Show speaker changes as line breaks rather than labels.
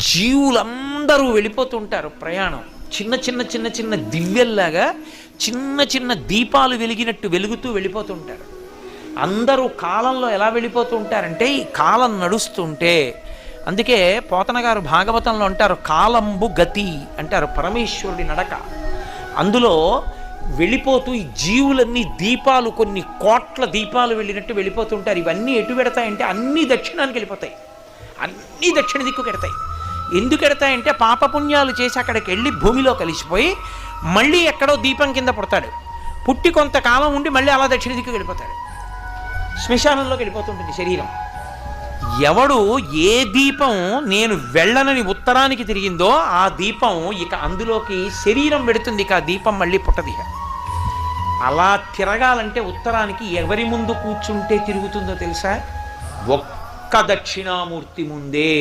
జీవులందరూ వెళ్ళిపోతుంటారు ప్రయాణం. చిన్న చిన్న చిన్న చిన్న దివ్యల్లాగా చిన్న చిన్న దీపాలు వెలిగినట్టు వెలుగుతూ వెళ్ళిపోతుంటారు. అందరూ కాలంలో ఎలా వెళ్ళిపోతూ ఉంటారంటే ఈ కాలం నడుస్తుంటే, అందుకే పోతన గారు భాగవతంలో అంటారు కాలంబు గతి అంటారు, పరమేశ్వరుడి నడక. అందులో వెళ్ళిపోతూ ఈ జీవులన్నీ దీపాలు, కొన్ని కోట్ల దీపాలు వెళ్ళినట్టు వెళ్ళిపోతుంటారు. ఇవన్నీ ఎటు పెడతాయంటే అన్నీ దక్షిణానికి వెళ్ళిపోతాయి, అన్నీ దక్షిణ దిక్కుకు ఎడతాయి. ఎందుకు ఎడతాయంటే పాపపుణ్యాలు చేసి అక్కడికి వెళ్ళి భూమిలో కలిసిపోయి మళ్ళీ ఎక్కడో దీపం కింద పుడతాడు, పుట్టి కొంతకాలం ఉండి మళ్ళీ అలా దక్షిణ దిక్కుకు వెళ్ళిపోతాడు, శ్మశానంలోకి వెళ్ళిపోతుంటుంది శరీరం. ఎవడు ఏ దీపం నేను వెళ్ళనని ఉత్తరానికి తిరిగిందో ఆ దీపం ఇక అందులోకి శరీరం పెడుతుంది, ఇక ఆ దీపం మళ్ళీ పుట్టది. అలా తిరగాలంటే ఉత్తరానికి ఎవరి ముందు కూర్చుంటే తిరుగుతుందో తెలుసా? ఒక్క దక్షిణామూర్తి ముందే.